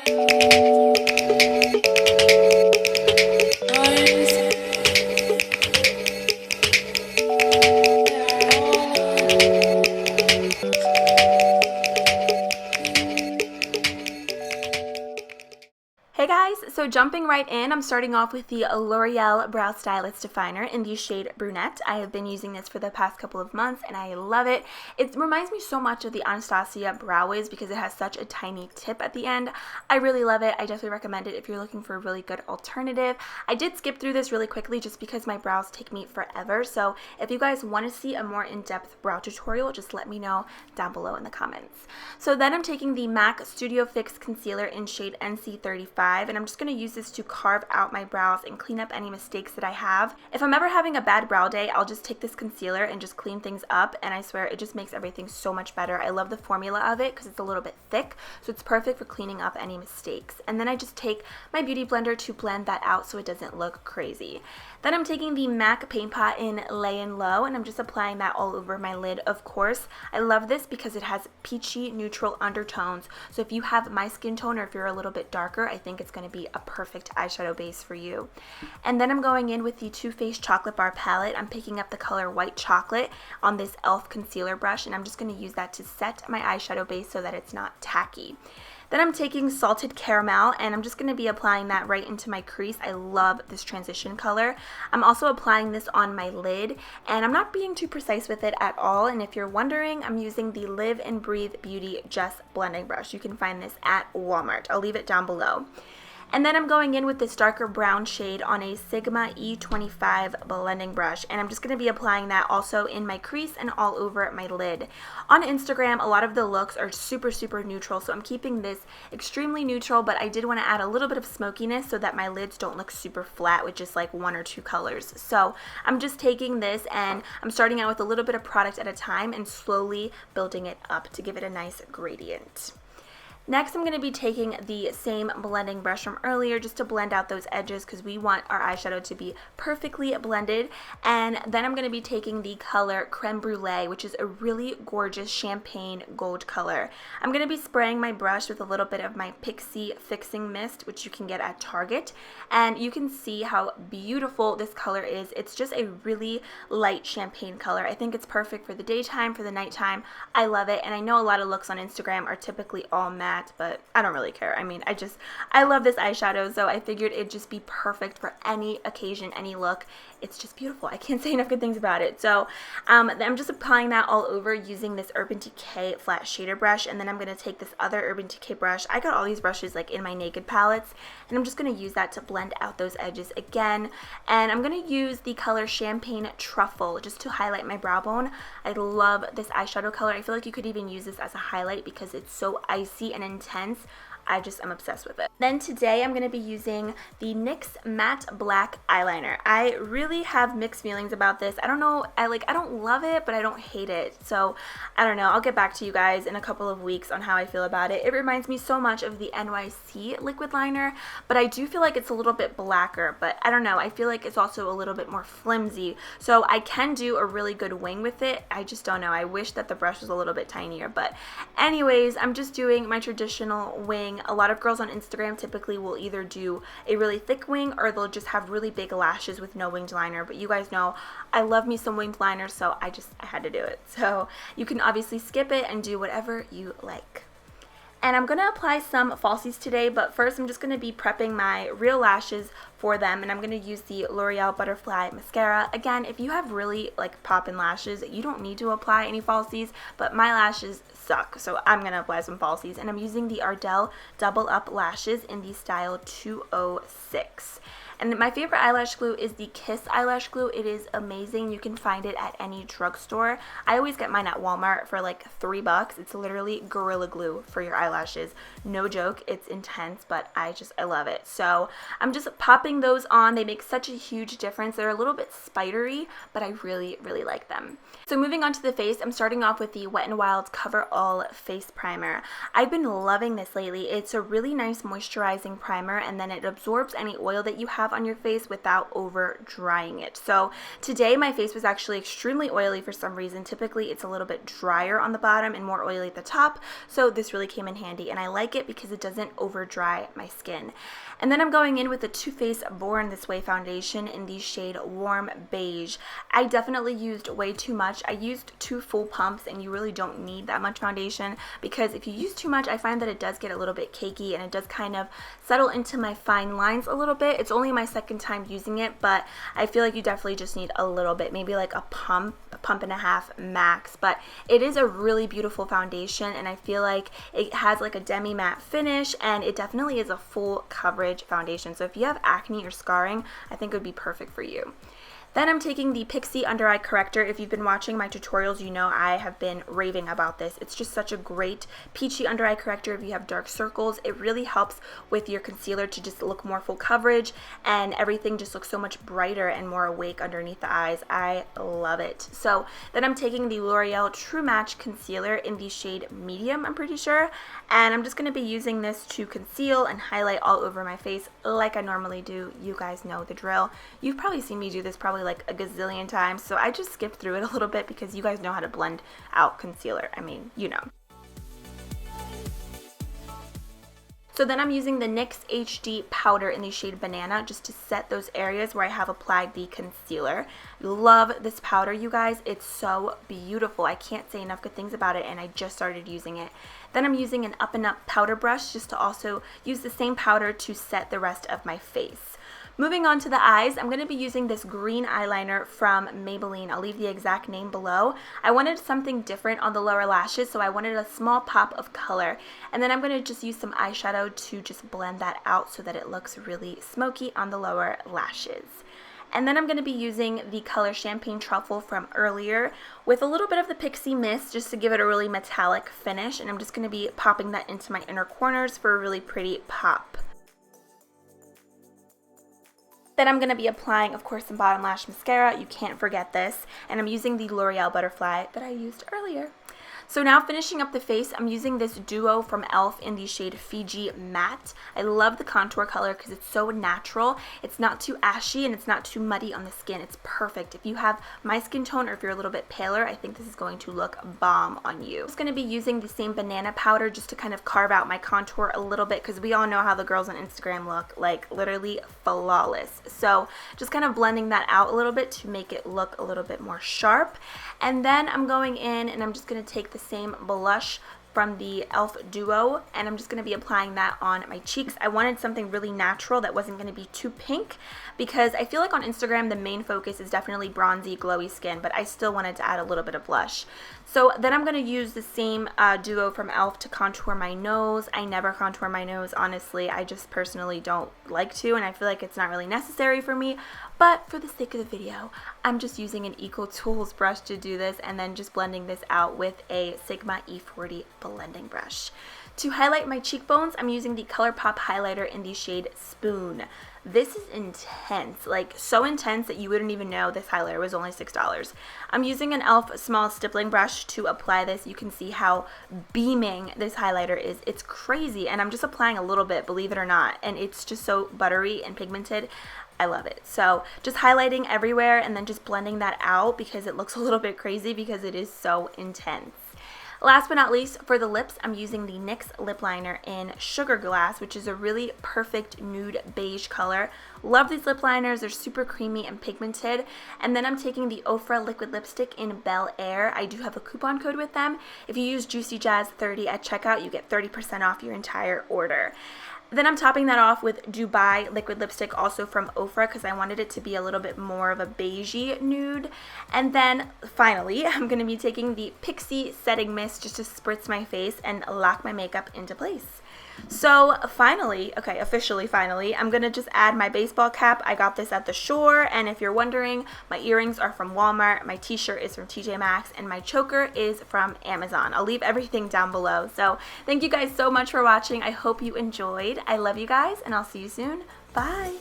Hey guys, so jumping right in, I'm starting off with the L'Oreal Brow Stylist Definer in the shade Brunette. I have been using this for the past couple of months and I love it. It reminds me so much of the Anastasia Brow Wiz because it has such a tiny tip at the end. I really love it. I definitely recommend it if you're looking for a really good alternative. I did skip through this really quickly just because my brows take me forever, so if you guys want to see a more in-depth brow tutorial, just let me know down below in the comments. So then I'm taking the MAC Studio Fix Concealer in shade NC35. And I'm just going to use this to carve out my brows and clean up any mistakes that I have. If I'm ever having a bad brow day, I'll just take this concealer and just clean things up, and I swear it just makes everything so much better. I love the formula of it because it's a little bit thick, so it's perfect for cleaning up any mistakes. And then I just take my beauty blender to blend that out so it doesn't look crazy. Then I'm taking the MAC Paint Pot in Layin Low, and I'm just applying that all over my lid, of course. I love this because it has peachy neutral undertones, so if you have my skin tone or if you're a little bit darker, I think it's going to be a perfect eyeshadow base for you. And then I'm going in with the Too Faced Chocolate Bar palette. I'm picking up the color White Chocolate on this e.l.f. concealer brush, and I'm just going to use that to set my eyeshadow base so that it's not tacky. Then I'm taking Salted Caramel, and I'm just going to be applying that right into my crease. I love this transition color. I'm also applying this on my lid, and I'm not being too precise with it at all. And if you're wondering, I'm using the Live and Breathe Beauty Just Blending Brush. You can find this at Walmart. I'll leave it down below. And then I'm going in with this darker brown shade on a Sigma E25 blending brush, and I'm just going to be applying that also in my crease and all over my lid. On Instagram, a lot of the looks are super neutral, so I'm keeping this extremely neutral, but I did want to add a little bit of smokiness so that my lids don't look super flat with just like one or two colors. So I'm just taking this and I'm starting out with a little bit of product at a time and slowly building it up to give it a nice gradient. Next, I'm going to be taking the same blending brush from earlier just to blend out those edges because we want our eyeshadow to be perfectly blended. And then I'm going to be taking the color Creme Brulee, which is a really gorgeous champagne gold color. I'm going to be spraying my brush with a little bit of my Pixie Fixing Mist, which you can get at Target. And you can see how beautiful this color is. It's just a really light champagne color. I think it's perfect for the daytime, for the nighttime. I love it. And I know a lot of looks on Instagram are typically all matte, but I don't really care. I mean, I love this eyeshadow, so I figured it'd just be perfect for any occasion, any look. It's just beautiful. I can't say enough good things about it. So I'm just applying that all over using this Urban Decay flat shader brush, and then I'm going to take this other Urban Decay brush. I got all these brushes like in my Naked palettes, and I'm just going to use that to blend out those edges again. And I'm going to use the color Champagne Truffle just to highlight my brow bone. I love this eyeshadow color. I feel like you could even use this as a highlight because it's so icy and intense. I just am obsessed with it. Then today I'm going to be using the NYX Matte Black Eyeliner. I really have mixed feelings about this. I don't know, I don't love it, but I don't hate it. So I don't know, I'll get back to you guys in a couple of weeks on how I feel about it. It reminds me so much of the NYX liquid liner, but I do feel like it's a little bit blacker, but I don't know, I feel like it's also a little bit more flimsy. So I can do a really good wing with it. I just don't know. I wish that the brush was a little bit tinier, but anyways, I'm just doing my traditional wing. A lot of girls on Instagram typically will either do a really thick wing or they'll just have really big lashes with no winged liner, but you guys know I love me some winged liner, so I had to do it. So you can obviously skip it and do whatever you like. And I'm going to apply some falsies today, but first I'm just going to be prepping my real lashes for them, and I'm going to use the L'Oreal Butterfly Mascara. Again, if you have really like poppin' lashes, you don't need to apply any falsies, but my lashes suck, so I'm going to apply some falsies, and I'm using the Ardell Double Up Lashes in the style 206. And my favorite eyelash glue is the Kiss eyelash glue. It is amazing. You can find it at any drugstore. I always get mine at Walmart for like $3. It's literally Gorilla Glue for your eyelashes. No joke. It's intense, but I love it. So I'm just popping those on. They make such a huge difference. They're a little bit spidery, but I really like them. So moving on to the face, I'm starting off with the Wet n Wild's Coverall Face Primer. I've been loving this lately. It's a really nice moisturizing primer, and then it absorbs any oil that you have have on your face without over drying it. So today my face was actually extremely oily for some reason. Typically it's a little bit drier on the bottom and more oily at the top, so this really came in handy, and I like it because it doesn't over dry my skin. And then I'm going in with the Too Faced Born This Way foundation in the shade Warm Beige. I definitely used way too much. I used 2 full pumps, and you really don't need that much foundation, because if you use too much, I find that it does get a little bit cakey and it does kind of settle into my fine lines a little bit. It's only my second time using it, but I feel like you definitely just need a little bit, maybe like a pump and a half max. But it is a really beautiful foundation, and I feel like it has like a demi matte finish, and it definitely is a full coverage foundation. So if you have acne or scarring, I think it would be perfect for you. Then I'm taking the Pixie Under Eye Corrector. If you've been watching my tutorials, you know I have been raving about this. It's just such a great peachy under eye corrector if you have dark circles. It really helps with your concealer to just look more full coverage, and everything just looks so much brighter and more awake underneath the eyes. I love it. So then I'm taking the L'Oreal True Match Concealer in the shade Medium, I'm pretty sure, and I'm just going to be using this to conceal and highlight all over my face like I normally do. You guys know the drill. You've probably seen me do this probably like a gazillion times, so I just skipped through it a little bit because you guys know how to blend out concealer. I mean, you know. So then I'm using the NYX HD Powder in the shade Banana just to set those areas where I have applied the concealer. Love this powder, you guys. It's so beautiful. I can't say enough good things about it, and I just started using it. Then I'm using an Up and Up powder brush just to also use the same powder to set the rest of my face. Moving on to the eyes, I'm going to be using this green eyeliner from Maybelline. I'll leave the exact name below. I wanted something different on the lower lashes, so I wanted a small pop of color. And then I'm going to just use some eyeshadow to just blend that out so that it looks really smoky on the lower lashes. And then I'm going to be using the color Champagne Truffle from earlier with a little bit of the Pixie Mist just to give it a really metallic finish. And I'm just going to be popping that into my inner corners for a really pretty pop. Then I'm going to be applying, of course, some bottom lash mascara. You can't forget this. And I'm using the L'Oreal Butterfly that I used earlier. So now finishing up the face, I'm using this duo from e.l.f. in the shade Fiji Matte. I love the contour color because it's so natural. It's not too ashy and it's not too muddy on the skin. It's perfect. If you have my skin tone or if you're a little bit paler, I think this is going to look bomb on you. I'm just going to be using the same banana powder just to kind of carve out my contour a little bit because we all know how the girls on Instagram look, like literally flawless. So just kind of blending that out a little bit to make it look a little bit more sharp. And then I'm going in and I'm just going to take the same blush from the e.l.f. duo, and I'm just going to be applying that on my cheeks. I wanted something really natural that wasn't going to be too pink because I feel like on Instagram the main focus is definitely bronzy, glowy skin, but I still wanted to add a little bit of blush. So then I'm going to use the same duo from e.l.f. to contour my nose. I never contour my nose, honestly. I just personally don't like to, and I feel like it's not really necessary for me, but for the sake of the video, I'm just using an Eco Tools brush to do this and then just blending this out with a Sigma E40 blending brush. To highlight my cheekbones, I'm using the Colourpop highlighter in the shade Spoon. This is intense, like so intense that you wouldn't even know this highlighter was only $6. I'm using an e.l.f. small stippling brush to apply this. You can see how beaming this highlighter is. It's crazy, and I'm just applying a little bit, believe it or not, and it's just so buttery and pigmented. I love it. So just highlighting everywhere and then just blending that out because it looks a little bit crazy because it is so intense. Last but not least, for the lips, I'm using the NYX lip liner in Sugar Glass, which is a really perfect nude beige color. Love these lip liners. They're super creamy and pigmented. And then I'm taking the Ofra liquid lipstick in Bel Air. I do have a coupon code with them. If you use JuicyJas30 at checkout, you get 30% off your entire order. Then I'm topping that off with Dubai liquid lipstick, also from Ofra, because I wanted it to be a little bit more of a beigey nude. And then finally, I'm going to be taking the Pixie setting mist just to spritz my face and lock my makeup into place. So finally, okay, officially finally, I'm going to just add my baseball cap. I got this at the shore, and if you're wondering, my earrings are from Walmart, my t-shirt is from Tjmaxx, and my choker is from Amazon. I'll leave everything down below. So thank you guys so much for watching. I hope you enjoyed. I love you guys, and I'll see you soon. Bye!